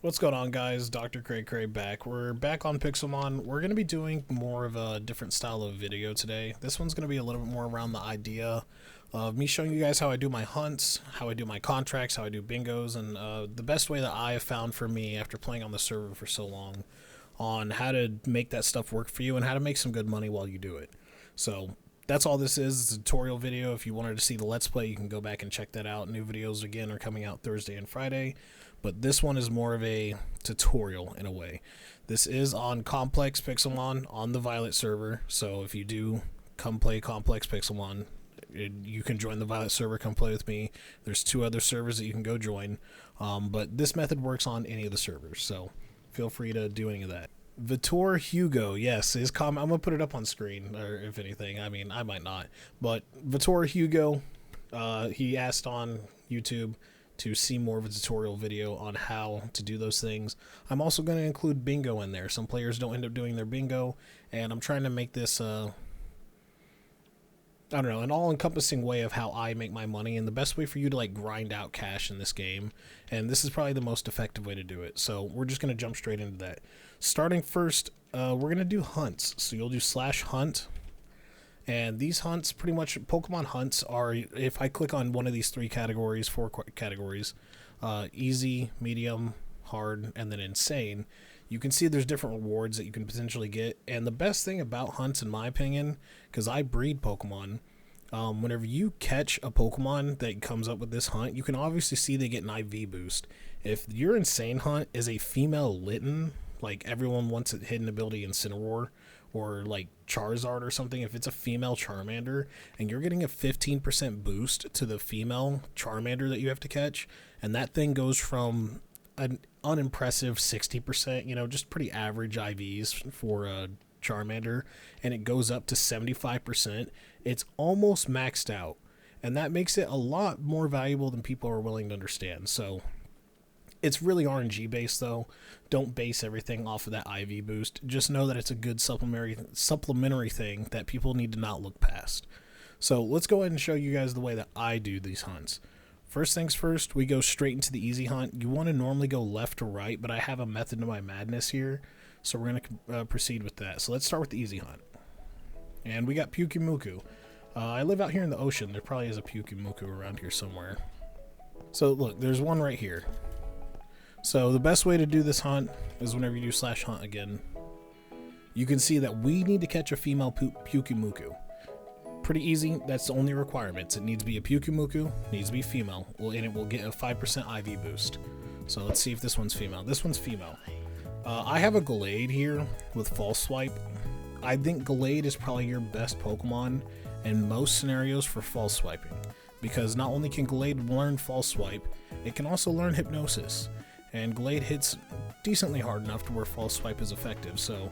What's going on, guys? Dr. Cray Cray back. We're back on Pixelmon. We're going to be doing more of a different style of video today. This one's going to be a little bit more around the idea of me showing you guys how I do my hunts, how I do my contracts, how I do bingos, and the best way that I have found for me after playing on the server for so long on how to make that stuff work for you and how to make some good money while you do it. So that's all this is. It's a tutorial video. If you wanted to see the Let's Play, you can go back and check that out. New videos, again, are coming out Thursday and Friday. But this one is more of a tutorial in a way. This is on Complex Pixelmon on the Violet server. So if you do come play Complex Pixelmon, you can join the Violet server, come play with me. There's 2 other servers that you can go join. But this method works on any of the servers. So feel free to do any of that. Vitor Hugo, yes, his comment. I'm gonna put it up on screen, or if anything, I mean, I might not. But Vitor Hugo, he asked on YouTube to see more of a tutorial video on how to do those things. I'm also going to include bingo in there. Some players don't end up doing their bingo, and I'm trying to make this I don't know, an all-encompassing way of how I make my money and the best way for you to like grind out cash in this game. And this is probably the most effective way to do it. So we're just going to jump straight into that. Starting first, we're going to do hunts. So you'll do /hunt. And these hunts, pretty much, Pokemon hunts are, if I click on one of these 4 categories, easy, medium, hard, and then insane, you can see there's different rewards that you can potentially get. And the best thing about hunts, in my opinion, because I breed Pokemon, whenever you catch a Pokemon that comes up with this hunt, you can obviously see they get an IV boost. If your insane hunt is a female Litten, like everyone wants a hidden ability Incineroar, or like Charizard or something, if it's a female Charmander and you're getting a 15% boost to the female Charmander that you have to catch, and that thing goes from an unimpressive 60%, you know, just pretty average IVs for a Charmander, and it goes up to 75%, it's almost maxed out. And that makes it a lot more valuable than people are willing to understand. So it's really RNG based though. Don't base everything off of that IV boost. Just know that it's a good supplementary thing that people need to not look past. So let's go ahead and show you guys the way that I do these hunts. First things first, we go straight into the easy hunt. You want to normally go left to right, but I have a method to my madness here. So we're going to proceed with that. So let's start with the easy hunt. And we got Pyukumuku. I live out here in the ocean. There probably is a Pyukumuku around here somewhere. So look, there's one right here. So the best way to do this hunt is whenever you do /hunt again, you can see that we need to catch a female Pyukumuku. Pretty easy, that's the only requirements. It needs to be a Pyukumuku, needs to be female, and it will get a 5% IV boost. So let's see if this one's female. This one's female. I have a Gallade here with False Swipe. I think Gallade is probably your best Pokemon in most scenarios for False Swiping, because not only can Gallade learn False Swipe, it can also learn Hypnosis. And Gallade hits decently hard enough to where False Swipe is effective. So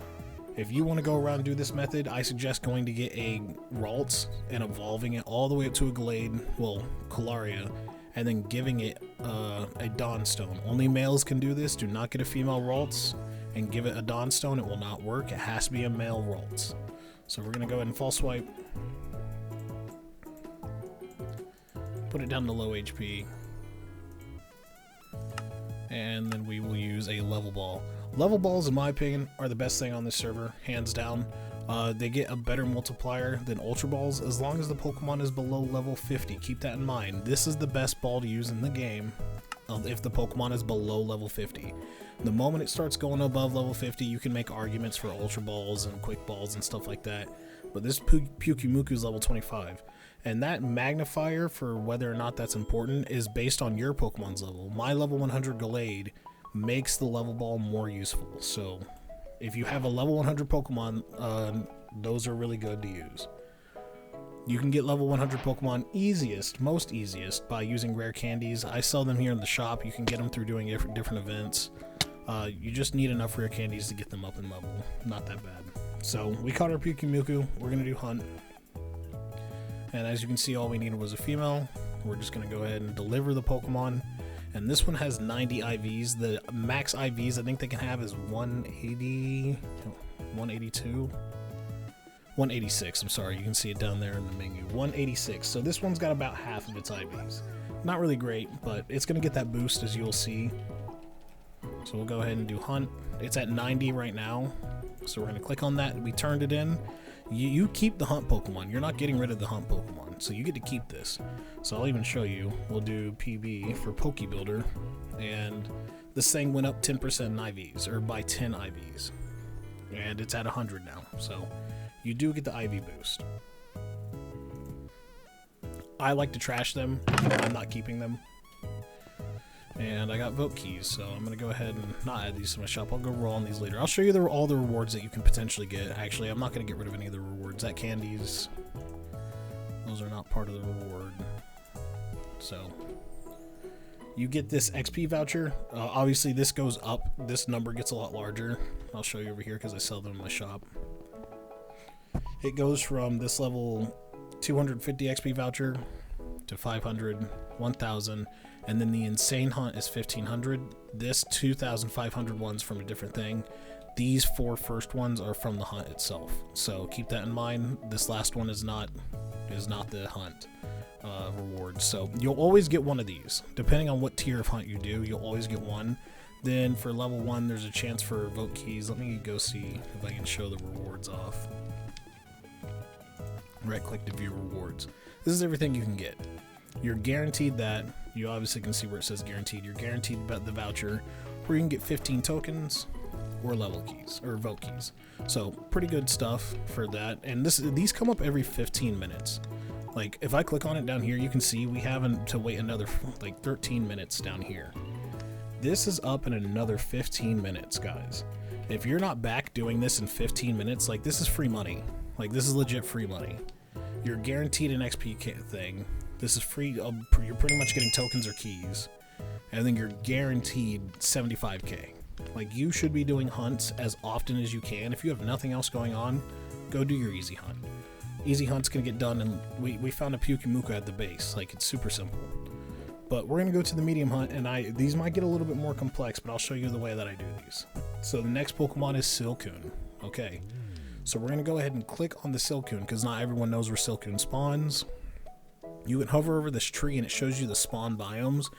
if you want to go around and do this method, I suggest going to get a Ralts and evolving it all the way up to a Gallade, well, Colaria, and then giving it a Dawnstone. Only males can do this. Do not get a female Ralts and give it a Dawnstone. It will not work. It has to be a male Ralts. So we're going to go ahead and False Swipe. Put it down to low HP. And then we will use a level ball. Level balls, in my opinion, are the best thing on this server, hands down. They get a better multiplier than Ultra Balls as long as the Pokemon is below level 50. Keep that in mind. This is the best ball to use in the game if the Pokemon is below level 50. The moment it starts going above level 50, you can make arguments for Ultra Balls and Quick Balls and stuff like that. But this Pyukumuku is level 25. And that magnifier for whether or not that's important is based on your Pokemon's level. My level 100 Gallade makes the level ball more useful. So if you have a level 100 Pokemon, those are really good to use. You can get level 100 Pokemon most easiest by using rare candies. I sell them here in the shop. You can get them through doing different events. You just need enough rare candies to get them up in level. Not that bad. So we caught our Pyukumuku. We're going to do hunt. And as you can see, all we needed was a female. We're just going to go ahead and deliver the Pokemon. And this one has 90 IVs. The max IVs I think they can have is 180, 182, 186. I'm sorry, you can see it down there in the menu. 186. So this one's got about half of its IVs. Not really great, but it's going to get that boost, as you'll see. So we'll go ahead and do hunt. It's at 90 right now. So we're going to click on that. We turned it in. You keep the hunt Pokemon. You're not getting rid of the hunt Pokemon. So you get to keep this. So I'll even show you. We'll do PB for Pokebuilder. And this thing went up 10% in IVs, or by 10 IVs. And it's at 100 now. So you do get the IV boost. I like to trash them. I'm not keeping them. And I got vote keys, so I'm going to go ahead and not add these to my shop. I'll go roll on these later. I'll show you all the rewards that you can potentially get. Actually, I'm not going to get rid of any of the rewards. That candies, those are not part of the reward. So you get this XP voucher. Obviously, this goes up. This number gets a lot larger. I'll show you over here because I sell them in my shop. It goes from this level 250 XP voucher to 500, 1000, and then the insane hunt is 1500. This 2500 one's from a different thing. These 4 first ones are from the hunt itself. So keep that in mind. This last one is not the hunt reward. So you'll always get one of these. Depending on what tier of hunt you do, you'll always get one. Then for level 1, there's a chance for vote keys. Let me go see if I can show the rewards off. Right click to view rewards. This is everything you can get. You're guaranteed that. You obviously can see where it says guaranteed. You're guaranteed about the voucher where you can get 15 tokens or level keys or vote keys. So pretty good stuff for that. And these come up every 15 minutes. Like if I click on it down here, you can see we have to wait another like 13 minutes down here. This is up in another 15 minutes, guys. If you're not back doing this in 15 minutes, like this is free money. Like this is legit free money. You're guaranteed an XP thing. This is free. You're pretty much getting tokens or keys. And then you're guaranteed 75k. Like you should be doing hunts as often as you can. If you have nothing else going on, go do your easy hunt. Easy hunts can get done, and we found a Pyukumuka at the base. Like it's super simple. But we're gonna go to the medium hunt, and these might get a little bit more complex, but I'll show you the way that I do these. So the next Pokemon is Silcoon. Okay. So we're going to go ahead and click on the Silcoon because not everyone knows where Silcoon spawns. You can hover over this tree and it shows you the spawn biomes.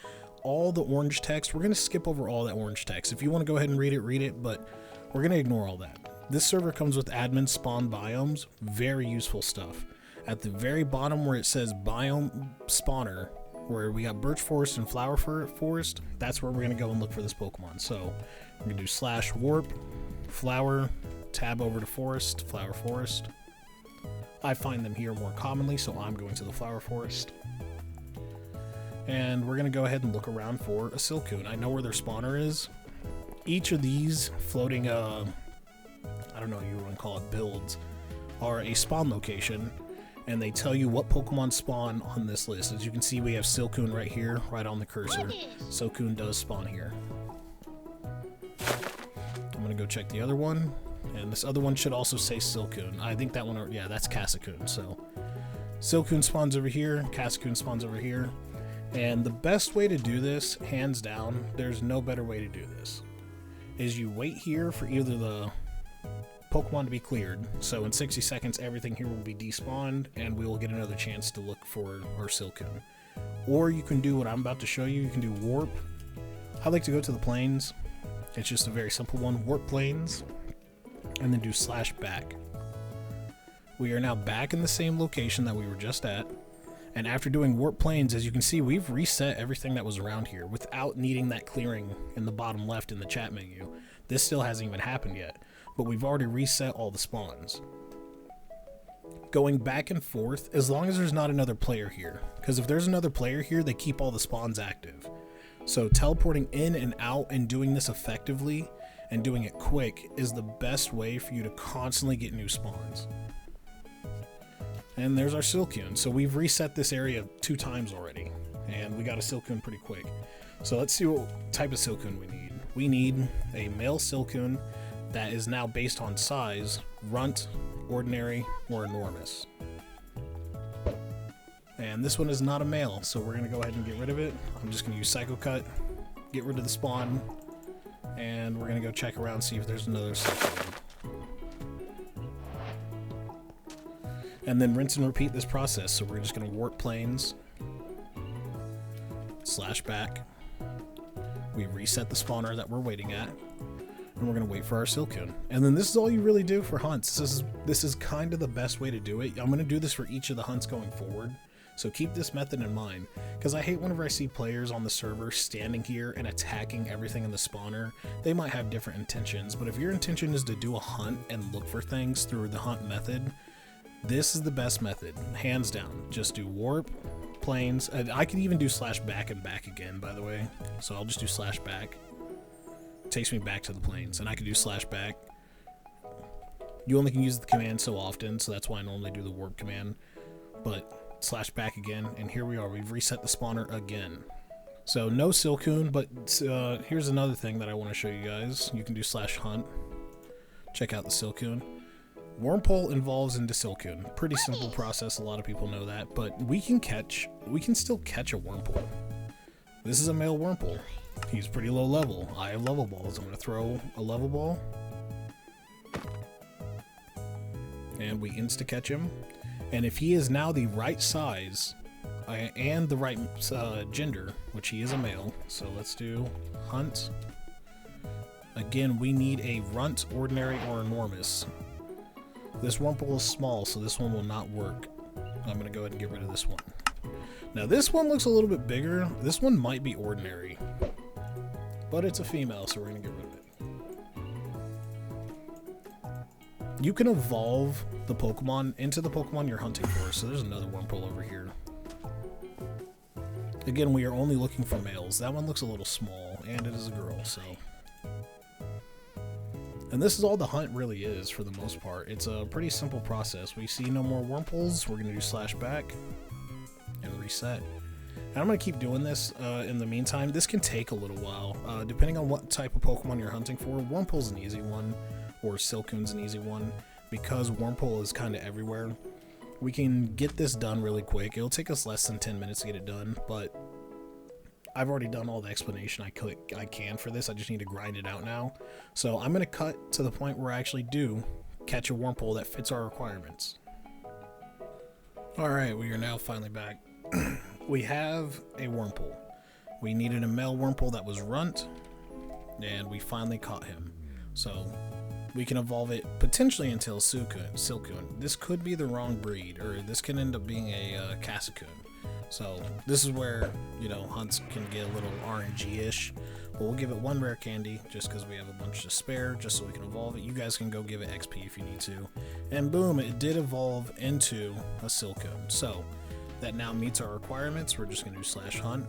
All the orange text, we're going to skip over all that orange text. If you want to go ahead and read it, but we're going to ignore all that. This server comes with admin spawn biomes, very useful stuff. At the very bottom where it says biome spawner, where we got birch forest and flower forest, that's where we're going to go and look for this Pokemon. So we're going to do /warp, flower, tab over to forest, flower forest. I find them here more commonly, so I'm going to the flower forest. And we're going to go ahead and look around for a Silcoon. I know where their spawner is. Each of these floating, I don't know, you want to call it builds, are a spawn location, and they tell you what Pokemon spawn on this list. As you can see, we have Silcoon right here, right on the cursor. Silcoon does spawn here. I'm going to go check the other one. And this other one should also say Silcoon. I think that one, yeah, that's Cassecoon. So Silcoon spawns over here, Cassecoon spawns over here. And the best way to do this, hands down, there's no better way to do this, is you wait here for either the Pokemon to be cleared. So in 60 seconds, everything here will be despawned, and we will get another chance to look for our Silcoon. Or you can do what I'm about to show you. You can do Warp. I like to go to the plains. It's just a very simple one. Warp plains. And then do /back. We are now back in the same location that we were just at, and after doing warp planes, as you can see, we've reset everything that was around here without needing that clearing in the bottom left in the chat menu. This still hasn't even happened yet, but we've already reset all the spawns. Going back and forth, as long as there's not another player here, because if there's another player here, they keep all the spawns active. So teleporting in and out and doing this effectively and doing it quick is the best way for you to constantly get new spawns. And there's our Silcoon. So we've reset this area 2 times already, and we got a Silcoon pretty quick. So let's see what type of Silcoon we need. We need a male Silcoon that is now based on size, runt, ordinary, or enormous. And this one is not a male, so we're going to go ahead and get rid of it. I'm just going to use Psycho Cut, get rid of the spawn, and we're going to go check around, see if there's another Silcoon. And then rinse and repeat this process. So we're just going to warp planes, /back. we reset the spawner that we're waiting at, and we're going to wait for our Silcoon. And then this is all you really do for hunts. This is kind of the best way to do it. I'm going to do this for each of the hunts going forward, so keep this method in mind, because I hate whenever I see players on the server standing here and attacking everything in the spawner. They might have different intentions, but if your intention is to do a hunt and look for things through the hunt method, this is the best method, hands down. Just do warp, planes. I could even do /back and back again, by the way, so I'll just do /back. Takes me back to the plains, and I can do /back. You only can use the command so often, so that's why I normally do the warp command, but /back again, and here we are. We've reset the spawner again. So no Silcoon, but here's another thing that I want to show you guys. You can do /hunt. Check out the Silcoon. Wormpole evolves into Silcoon. Pretty simple process, a lot of people know that, but we can still catch a Wormpole. This is a male Wormpole. He's pretty low level. I have level balls. I'm going to throw a level ball, and we insta-catch him. And if he is now the right size and the right gender, which he is a male, so let's do hunt. Again, we need a runt, ordinary, or enormous. This Wurmple is small, so this one will not work. I'm going to go ahead and get rid of this one. Now this one looks a little bit bigger. This one might be ordinary, but it's a female, so we're going to get rid of it. You can evolve the Pokemon into the Pokemon you're hunting for, so there's another Wurmple over here. Again, we are only looking for males. That one looks a little small, and it is a girl, so... And this is all the hunt really is, for the most part. It's a pretty simple process. We see no more Wurmples, we're going to do /back and reset. And I'm going to keep doing this in the meantime. This can take a little while, depending on what type of Pokemon you're hunting for. Wurmple's an easy one, or Silcoon's an easy one, because Wurmple is kind of everywhere. We can get this done really quick. It'll take us less than 10 minutes to get it done, but I've already done all the explanation I can for this. I just need to grind it out now. So I'm going to cut to the point where I actually do catch a Wurmple that fits our requirements. Alright, we are now finally back. We have a Wurmple. We needed a male Wurmple that was runt, and we finally caught him. So we can evolve it potentially until Silcoon. This could be the wrong breed, or this can end up being a Cassecoon. So this is where, you know, hunts can get a little RNG-ish. But we'll give it one rare candy just because we have a bunch to spare, just so we can evolve it. You guys can go give it XP if you need to. And boom, it did evolve into a Silcoon. So that now meets our requirements. We're just going to do /hunt.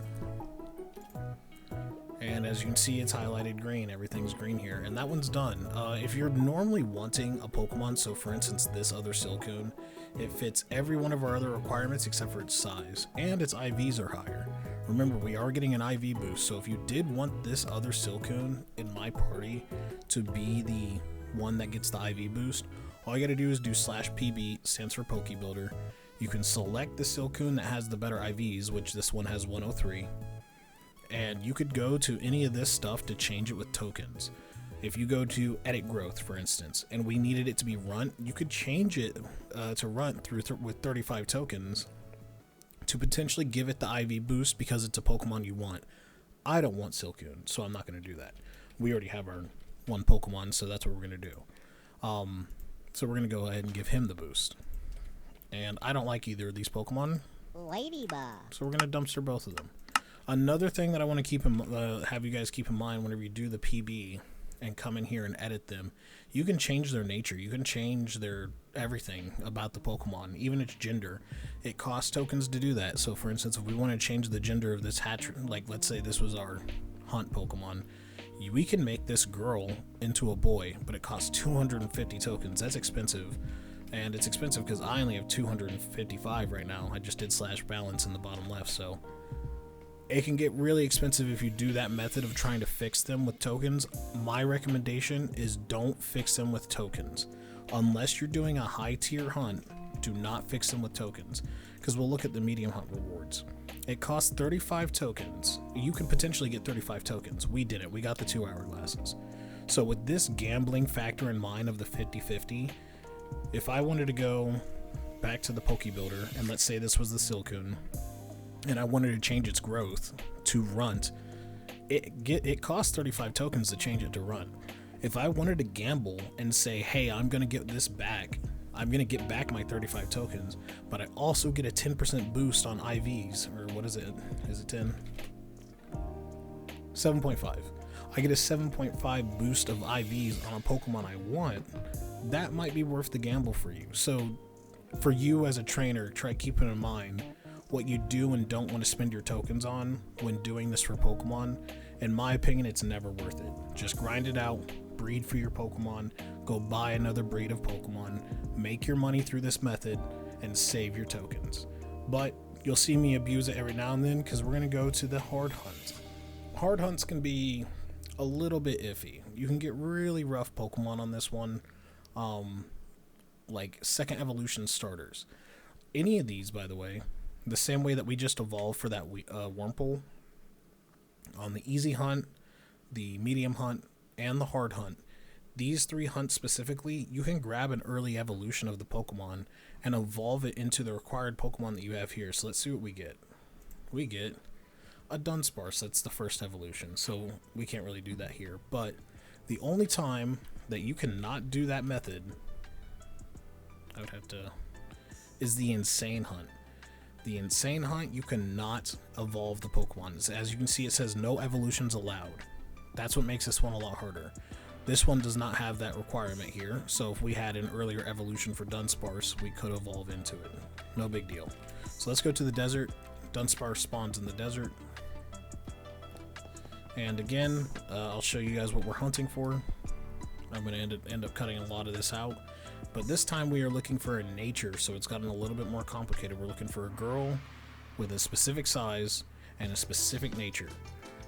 And as you can see, it's highlighted green. Everything's green here. And that one's done. If you're normally wanting a Pokemon, so for instance this other Silcoon, it fits every one of our other requirements except for its size. And its IVs are higher. Remember, we are getting an IV boost, so if you did want this other Silcoon in my party to be the one that gets the IV boost, all you gotta do is do /PB, stands for Pokebuilder. You can select the Silcoon that has the better IVs, which this one has 103. And you could go to any of this stuff to change it with tokens. If you go to edit growth, for instance, and we needed it to be runt, you could change it to runt with 35 tokens to potentially give it the IV boost because it's a Pokemon you want. I don't want Silcoon, so I'm not going to do that. We already have our one Pokemon, so that's what we're going to do. So we're going to go ahead and give him the boost. And I don't like either of these Pokemon, so we're going to dumpster both of them. Another thing that I want to keep have you guys keep in mind whenever you do the PB and come in here and edit them, you can change their nature. You can change their everything about the Pokemon, even its gender. It costs tokens to do that. So for instance, if we want to change the gender of this hatch, like let's say this was our hunt Pokemon, we can make this girl into a boy, but it costs 250 tokens. That's expensive. And it's expensive because I only have 255 right now. I just did /balance in the bottom left, so it can get really expensive if you do that method of trying to fix them with tokens. My recommendation is don't fix them with tokens. Unless you're doing a high tier hunt, do not fix them with tokens. Because we'll look at the medium hunt rewards. It costs 35 tokens. You could potentially get 35 tokens. We didn't. We got the 2 hourglasses. So with this gambling factor in mind of the 50-50, if I wanted to go back to the Pokebuilder, and let's say this was the Silcoon, and I wanted to change its growth to runt, it costs 35 tokens to change it to run. If I wanted to gamble and say, hey, I'm gonna get this back, I'm gonna get back my 35 tokens, but I also get a 10% boost on IVs, or what is it? Is it 10? 7.5. I get a 7.5 boost of IVs on a Pokemon I want. That might be worth the gamble for you. So for you as a trainer, try keeping in mind what you do and don't want to spend your tokens on when doing this for Pokemon. In my opinion, it's never worth it. Just grind it out, breed for your Pokemon, go buy another breed of Pokemon, make your money through this method, and save your tokens. But you'll see me abuse it every now and then because we're going to go to the hard hunt. Hard hunts can be a little bit iffy. You can get really rough Pokemon on this one, like second evolution starters. Any of these, by the way, the same way that we just evolved for that Wurmple, on the easy hunt, the medium hunt, and the hard hunt, these 3 hunts specifically, you can grab an early evolution of the Pokemon and evolve it into the required Pokemon that you have here. So let's see what we get. We get a Dunsparce. That's the first evolution, so we can't really do that here. But the only time that you cannot do that method, I would have to, is the Insane Hunt. The Insane Hunt, you cannot evolve the Pokemon. As you can see, it says no evolutions allowed. That's what makes this one a lot harder. This one does not have that requirement here, so if we had an earlier evolution for Dunsparce, we could evolve into it. No big deal. So let's go to the desert. Dunsparce spawns in the desert. And again, I'll show you guys what we're hunting for. I'm going to end up cutting a lot of this out. But this time we are looking for a nature, so it's gotten a little bit more complicated. We're looking for a girl with a specific size and a specific nature.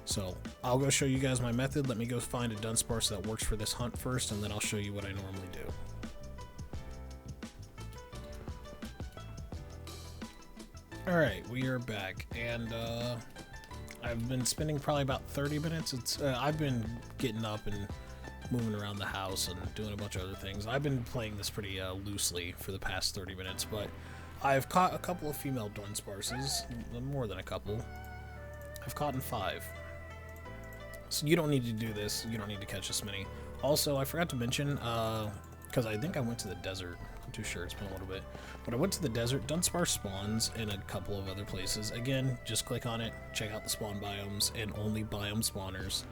So I'll go show you guys my method. Let me go find a Dunsparce that works for this hunt first, and then I'll show you what I normally do. Alright, we are back, and I've been spending probably about 30 minutes. I've been getting up and moving around the house and doing a bunch of other things. I've been playing this pretty loosely for the past 30 minutes, but I've caught a couple of female Dunsparces, more than a couple. I've caught 5. So you don't need to do this. You don't need to catch this many. Also, I forgot to mention, because I think I went to the desert. I'm too sure, it's been a little bit. But I went to the desert. Dunsparce spawns in a couple of other places. Again, just click on it, check out the spawn biomes, and only biome spawners.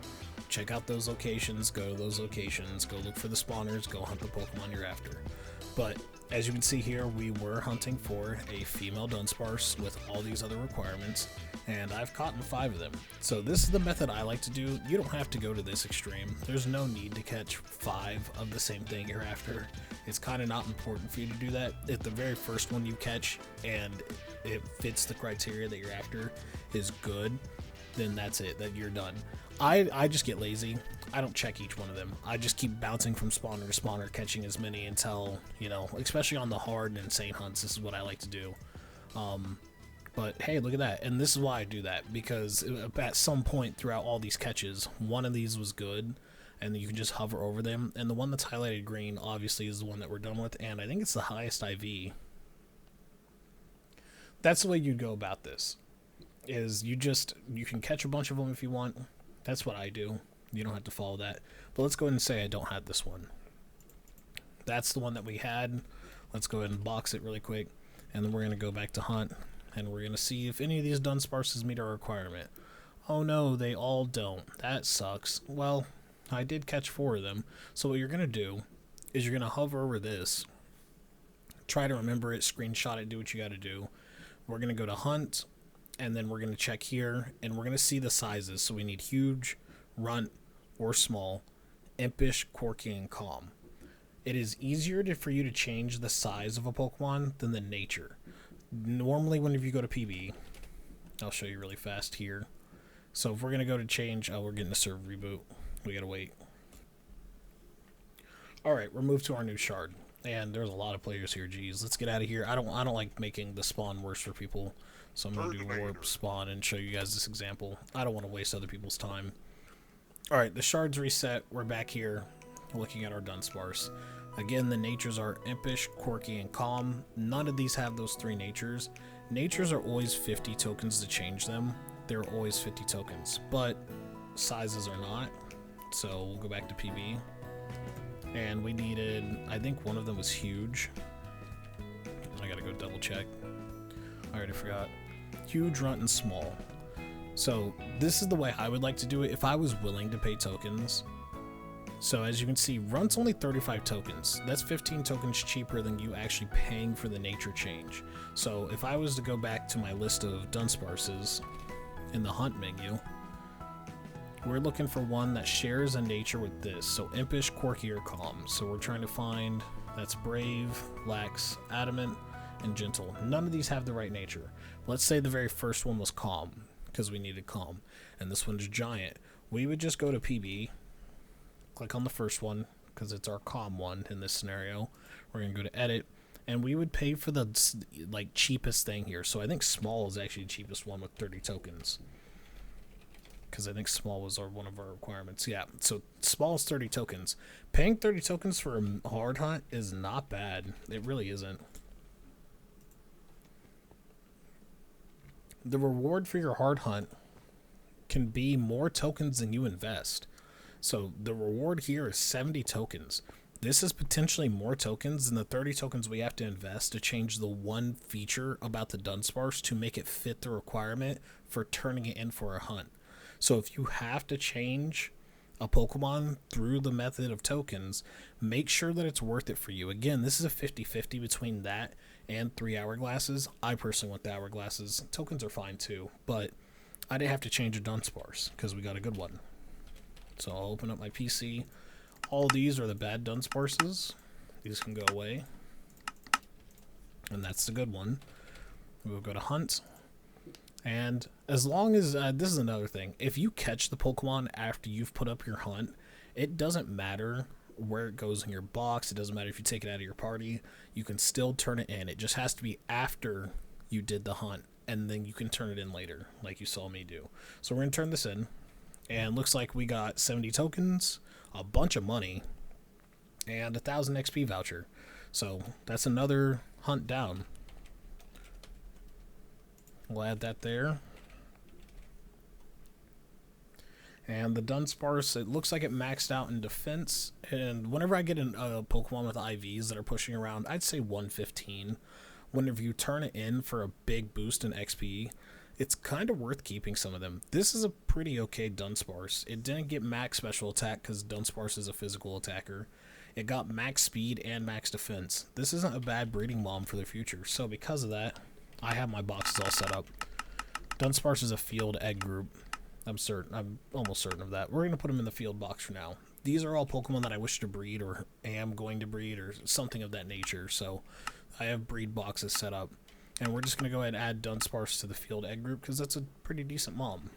Check out those locations, go to those locations, go look for the spawners, go hunt the Pokemon you're after. But as you can see here, we were hunting for a female Dunsparce with all these other requirements, and I've caught 5 of them. So this is the method I like to do. You don't have to go to this extreme. There's no need to catch 5 of the same thing you're after. It's kind of not important for you to do that. If the very first one you catch and it fits the criteria that you're after is good, then that's it, that you're done. I just get lazy. I don't check each one of them. I just keep bouncing from spawner to spawner, catching as many until, you know, especially on the hard and insane hunts, this is what I like to do. But hey, look at that. And this is why I do that, because at some point throughout all these catches, one of these was good, and you can just hover over them. And the one that's highlighted green, obviously, is the one that we're done with, and I think it's the highest IV. That's the way you'd go about this, is you can catch a bunch of them if you want. That's what I do. You don't have to follow that. But let's go ahead and say I don't have this one. That's the one that we had. Let's go ahead and box it really quick, and then we're going to go back to hunt, and we're going to see if any of these Dunsparces meet our requirement. Oh no, they all don't. That sucks. Well, I did catch 4 of them. So what you're going to do is you're going to hover over this, try to remember it, screenshot it, do what you got to do. We're going to go to hunt, and then we're going to check here, and we're going to see the sizes. So we need huge, runt, or small, impish, quirky, and calm. It is easier for you to change the size of a Pokemon than the nature. Normally, whenever you go to PB, I'll show you really fast here. So if we're going to go to change, we're getting a server reboot. We got to wait. Alright, we're moved to our new shard. And there's a lot of players here. Jeez, let's get out of here. I don't like making the spawn worse for people. So I'm going to do warp spawn and show you guys this example. I don't want to waste other people's time. Alright, the shard's reset. We're back here looking at our Dunsparce. Again, the natures are impish, quirky, and calm. None of these have those 3 natures. Natures are always 50 tokens to change them. They're always 50 tokens. But sizes or not. So we'll go back to PB. And we needed, I think one of them was huge. I gotta go double check. I already forgot. Huge, runt, and small. So this is the way I would like to do it if I was willing to pay tokens. So as you can see, runt's only 35 tokens. That's 15 tokens cheaper than you actually paying for the nature change. So if I was to go back to my list of Dunsparces in the hunt menu, we're looking for one that shares a nature with this. So impish, quirky, or calm. So we're trying to find, that's brave, lax, adamant, and gentle. None of these have the right nature. Let's say the very first one was calm, because we needed calm, and this one's giant. We would just go to PB, click on the first one, because it's our calm one in this scenario. We're going to go to edit, and we would pay for the like cheapest thing here. So I think small is actually the cheapest one with 30 tokens, because I think small was one of our requirements. Yeah, so small is 30 tokens. Paying 30 tokens for a hard hunt is not bad. It really isn't. The reward for your hard hunt can be more tokens than you invest. So the reward here is 70 tokens. This is potentially more tokens than the 30 tokens we have to invest to change the one feature about the Dunsparce to make it fit the requirement for turning it in for a hunt. So if you have to change a Pokemon through the method of tokens, make sure that it's worth it for you. Again, this is a 50-50 between that and 3 hourglasses. I personally want the hourglasses. Tokens are fine too, but I didn't have to change a Dunsparce because we got a good one. So I'll open up my PC. All these are the bad Dunsparces. These can go away. And that's the good one. We'll go to hunt. And as long as, this is another thing, if you catch the Pokemon after you've put up your hunt, it doesn't matter where it goes in your box. It doesn't matter if you take it out of your party. You can still turn it in. It just has to be after you did the hunt, and then you can turn it in later, like you saw me do. So we're going to turn this in, and looks like we got 70 tokens, a bunch of money, and 1,000 XP voucher. So that's another hunt down. We'll add that there. And the Dunsparce, it looks like it maxed out in defense. And whenever I get a Pokemon with IVs that are pushing around, I'd say 115. Whenever you turn it in for a big boost in XP, it's kind of worth keeping some of them. This is a pretty okay Dunsparce. It didn't get max special attack because Dunsparce is a physical attacker. It got max speed and max defense. This isn't a bad breeding mom for the future. So because of that, I have my boxes all set up. Dunsparce is a field egg group. I'm almost certain of that. We're going to put them in the field box for now. These are all Pokemon that I wish to breed or am going to breed or something of that nature. So I have breed boxes set up. And we're just going to go ahead and add Dunsparce to the field egg group because that's a pretty decent mom.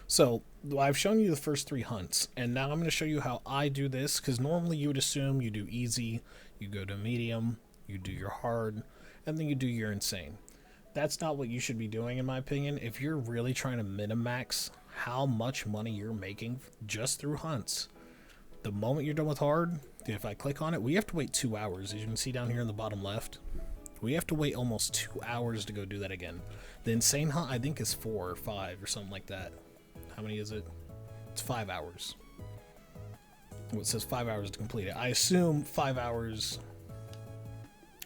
So I've shown you the first 3 hunts. And now I'm going to show you how I do this, because normally you would assume you do easy, you go to medium, you do your hard, and then you do your insane. That's not what you should be doing, in my opinion. If you're really trying to min-max how much money you're making just through hunts, the moment you're done with hard, if I click on it, we have to wait 2 hours. As you can see down here in the bottom left, we have to wait almost 2 hours to go do that again. The insane hunt, I think, is 4 or 5 or something like that. How many is it? It's 5 hours. Well, it says 5 hours to complete it. I assume 5 hours.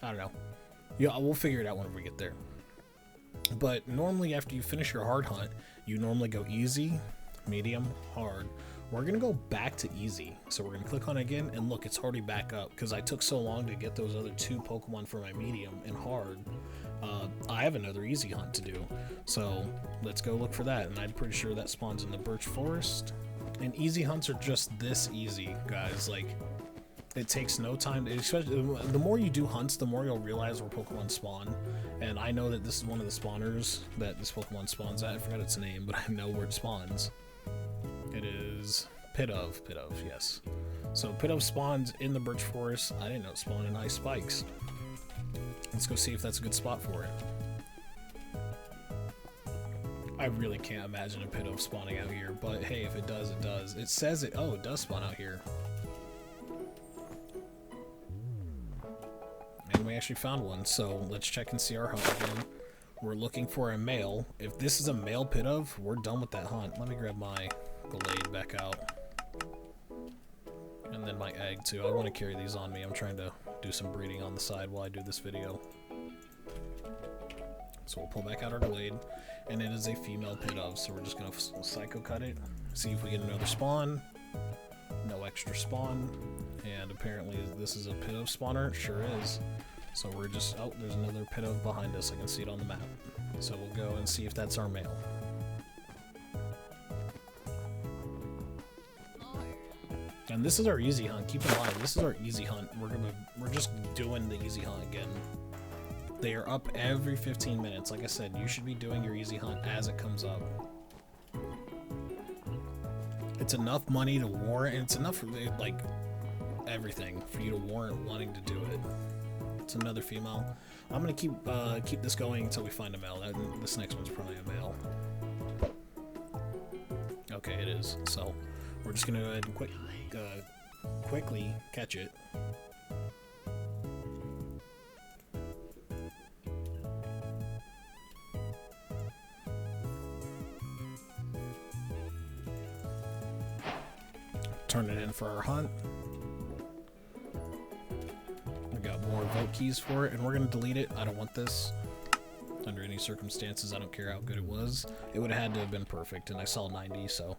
I don't know. Yeah, we'll figure it out whenever we get there. But normally after you finish your hard hunt, you normally go easy, medium, hard. We're going to go back to easy. So we're going to click on it again, and look, it's already back up because I took so long to get those other 2 Pokemon for my medium and hard. I have another easy hunt to do. So let's go look for that, and I'm pretty sure that spawns in the Birch Forest. And easy hunts are just this easy, guys. Like, it takes no time. Especially the more you do hunts, the more you'll realize where Pokemon spawn. And I know that this is one of the spawners that this Pokemon spawns at. I forgot its name, but I know where it spawns. It is Pidove, yes. So Pidove spawns in the Birch Forest. I didn't know it spawned in Ice Spikes. Let's go see if that's a good spot for it. I really can't imagine a Pidove spawning out here, but hey, if it does, it does. It says it, oh, it does spawn out here. And we actually found one, so let's check and see our hunt again. We're looking for a male. If this is a male Pidove, we're done with that hunt. Let me grab my Gallade back out. And then my egg too. I want to carry these on me. I'm trying to do some breeding on the side while I do this video. So we'll pull back out our Gallade, and it is a female pit of, so we're just going to psycho cut it, see if we get another spawn. No extra spawn, and apparently this is a pit of spawner. It sure is. So we're just, oh, there's another pit of behind us. I can see it on the map. So we'll go and see if that's our male. And this is our easy hunt. Keep in mind, this is our easy hunt. We're just doing the easy hunt again. They are up every 15 minutes. Like I said, you should be doing your easy hunt as it comes up. It's enough money to warrant, and it's enough, like, everything for you to warrant wanting to do it. It's another female. I'm gonna keep this going until we find a male. This next one's probably a male. Okay, it is. So we're just gonna go ahead and quickly catch it. Turn it in for our hunt. We got more vote keys for it, and we're gonna delete it. I don't want this under any circumstances. I don't care how good it was. It would have had to have been perfect, and I saw 90, so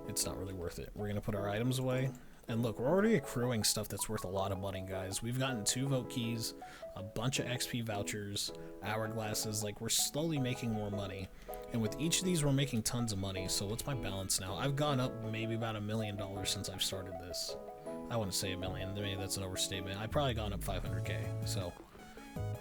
it's not really worth it. We're gonna put our items away. And look, we're already accruing stuff that's worth a lot of money, guys. We've gotten 2 vote keys, a bunch of XP vouchers, hourglasses. Like, we're slowly making more money. And with each of these, we're making tons of money. So what's my balance now? I've gone up maybe about $1 million since I've started this. I wouldn't say $1 million. Maybe that's an overstatement. I've probably gone up 500K. So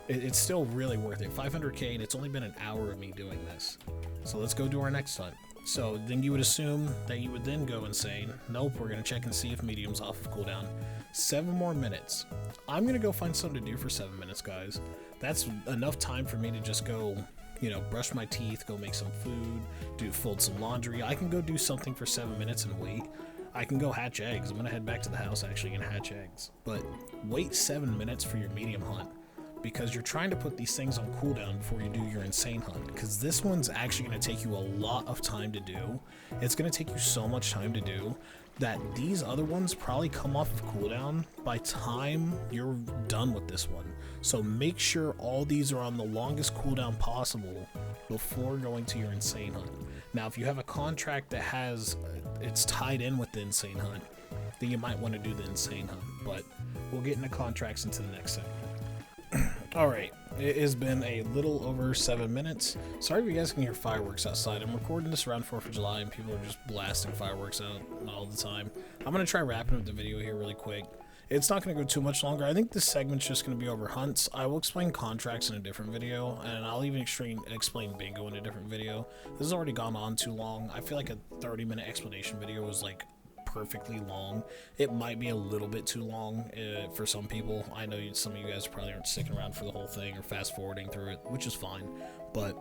it's still really worth it. 500K, and it's only been an hour of me doing this. So let's go do our next hunt. So then you would assume that you would then go insane. Nope, we're going to check and see if medium's off of cooldown. 7 more minutes. I'm going to go find something to do for 7 minutes, guys. That's enough time for me to just go, you know, brush my teeth, go make some food, fold some laundry. I can go do something for 7 minutes and wait. I can go hatch eggs. I'm going to head back to the house actually and hatch eggs. But wait 7 minutes for your medium hunt, because you're trying to put these things on cooldown before you do your insane hunt, because this one's actually going to take you a lot of time to do. It's going to take you so much time to do that these other ones probably come off of cooldown by time you're done with this one. So make sure all these are on the longest cooldown possible before going to your insane hunt. Now, if you have a contract that has it's tied in with the insane hunt, then you might want to do the insane hunt, but we'll get into contracts into the next segment. Alright, it has been a little over 7 minutes. Sorry if you guys can hear fireworks outside. I'm recording this around 4th of July and people are just blasting fireworks out all the time. I'm going to try wrapping up the video here really quick. It's not going to go too much longer. I think this segment's just going to be over hunts. I will explain contracts in a different video, and I'll even explain bingo in a different video. This has already gone on too long. I feel like a 30-minute explanation video was like perfectly long. It might be a little bit too long for some people. I know some of you guys probably aren't sticking around for the whole thing or fast forwarding through it, which is fine, but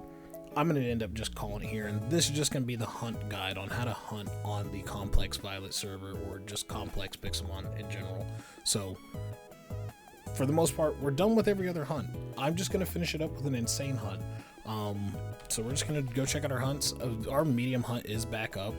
I'm going to end up just calling it here, and this is just going to be the hunt guide on how to hunt on the Complex Violet server, or just Complex Pixelmon in general. So for the most part, we're done with every other hunt. I'm just going to finish it up with an insane hunt. So we're just going to go check out our hunts. Our medium hunt is back up.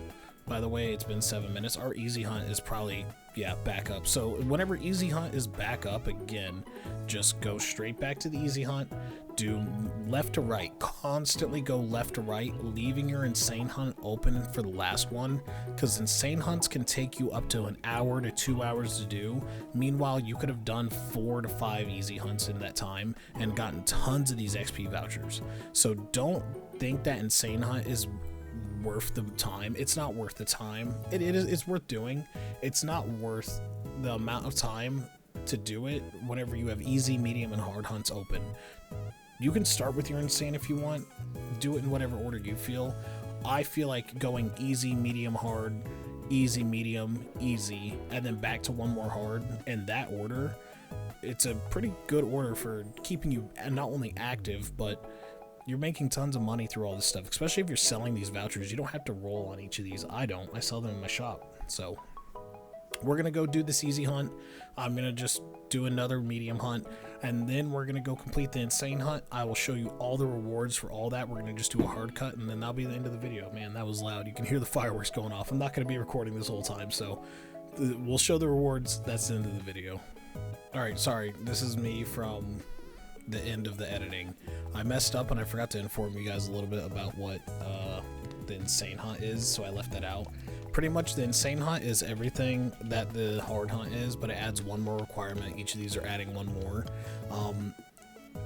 By the way, it's been 7 minutes. Our easy hunt is probably, yeah, back up. So whenever easy hunt is back up again, just go straight back to the easy hunt. Do left to right. Constantly go left to right, leaving your insane hunt open for the last one, because insane hunts can take you up to an hour to 2 hours to do. Meanwhile, you could have done 4 to 5 easy hunts in that time and gotten tons of these XP vouchers. So don't think that insane hunt is worth the time. It's not worth the time. It's worth doing. It's not worth the amount of time to do it whenever you have easy, medium, and hard hunts open. You can start with your insane if you want. Do it in whatever order you feel. I feel like going easy, medium, hard, easy, medium, easy, and then back to one more hard in that order. It's a pretty good order for keeping you not only active, but you're making tons of money through all this stuff, especially if you're selling these vouchers. You don't have to roll on each of these. I don't. I sell them in my shop. So we're going to go do this easy hunt. I'm going to just do another medium hunt, and then we're going to go complete the insane hunt. I will show you all the rewards for all that. We're going to just do a hard cut, and then that'll be the end of the video. Man, that was loud. You can hear the fireworks going off. I'm not going to be recording this whole time, so we'll show the rewards. That's the end of the video. Alright, sorry, this is me from the end of the editing. I messed up and I forgot to inform you guys a little bit about what the insane hunt is, so I left that out. Pretty much the insane hunt is everything that the hard hunt is, but it adds one more requirement. Each of these are adding one more.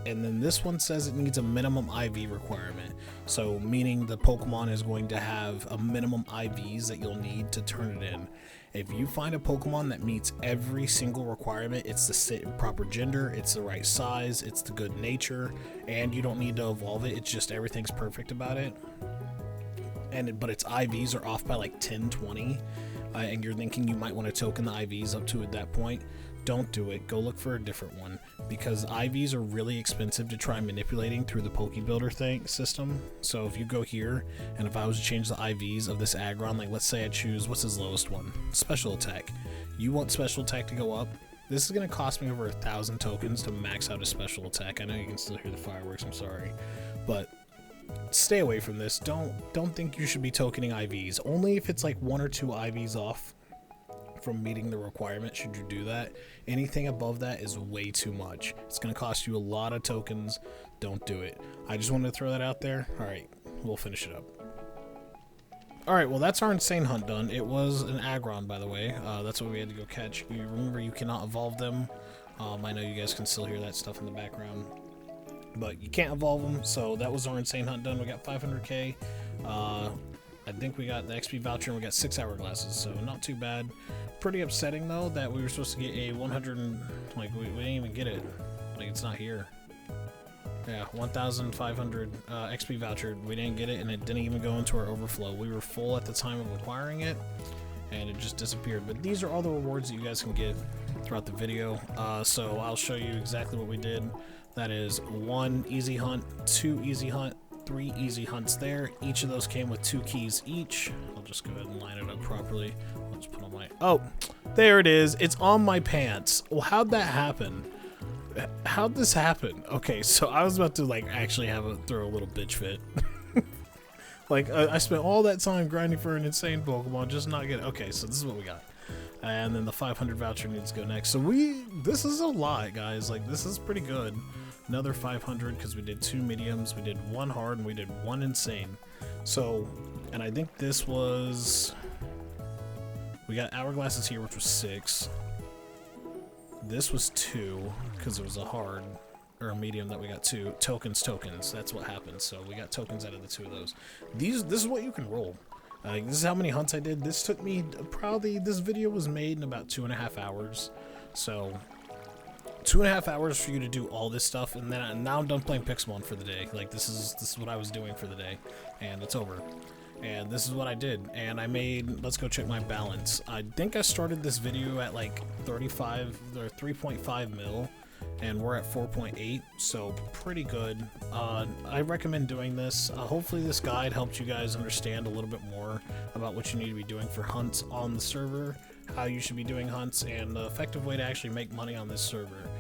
And then this one says it needs a minimum IV requirement. So meaning the Pokemon is going to have a minimum IVs that you'll need to turn it in. If you find a Pokemon that meets every single requirement, it's the proper gender, it's the right size, it's the good nature, and you don't need to evolve it, it's just everything's perfect about it. But its IVs are off by like 10, 20, and you're thinking you might want to token the IVs up to at that point, don't do it. Go look for a different one, because IVs are really expensive to try manipulating through the Pokebuilder system. So if you go here, and if I was to change the IVs of this Aggron, like let's say I choose, what's his lowest one? Special attack. You want special attack to go up? This is going to cost me over 1,000 tokens to max out a special attack. I know you can still hear the fireworks, I'm sorry. But stay away from this. Don't think you should be tokening IVs. Only if it's like 1 or 2 IVs off from meeting the requirement should you do that. Anything above that is way too much. It's going to cost you a lot of tokens. Don't do it. I just wanted to throw that out there. Alright, we'll finish it up. Alright, well that's our insane hunt done. It was an Aggron, by the way. That's what we had to go catch. You remember, you cannot evolve them. I know you guys can still hear that stuff in the background, but you can't evolve them. So that was our insane hunt done. We got 500k. I think we got the XP voucher and we got 6 hourglasses, so not too bad. Pretty upsetting though that we were supposed to get a 100 and like we didn't even get it. Like it's not here. Yeah, 1,500 XP voucher. We didn't get it, and it didn't even go into our overflow. We were full at the time of acquiring it, and it just disappeared. But these are all the rewards that you guys can get throughout the video. So I'll show you exactly what we did. That is 1 easy hunt, 2 easy hunt, 3 easy hunts there. Each of those came with 2 keys each. I'll just go ahead and line it up properly. I'll just put on my... Oh, there it is. It's on my pants. Well, how'd that happen? How'd this happen? Okay, so I was about to like actually throw a little bitch fit. Like I spent all that time grinding for an insane Pokemon, just not get it. Okay, so this is what we got. And then the 500 voucher needs to go next. So this is a lot, guys. Like this is pretty good. Another 500 because we did 2 mediums, we did 1 hard, and we did 1 insane. So, and I think this was, we got hourglasses here, which was 6. This was 2 because it was a hard or a medium that we got 2 tokens. That's what happened. So we got tokens out of the 2 of those. This is what you can roll. This is how many hunts I did. This took me probably, this video was made in about 2.5 hours. So 2.5 hours for you to do all this stuff, and then now I'm done playing Pixelmon for the day. Like this is what I was doing for the day, and it's over. And this is what I did, and I made, let's go check my balance. I think I started this video at like 35 or 3.5 mil, and we're at 4.8, so pretty good. I recommend doing this. Hopefully this guide helped you guys understand a little bit more about what you need to be doing for hunts on the server, how you should be doing hunts, and the effective way to actually make money on this server.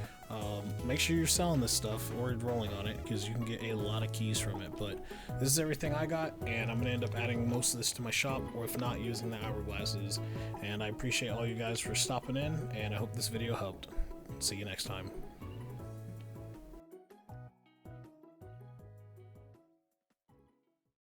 Make sure you're selling this stuff or rolling on it, because you can get a lot of keys from it. But this is everything I got, and I'm gonna end up adding most of this to my shop, or if not, using the hourglasses. And I appreciate all you guys for stopping in, and I hope this video helped. See you next time.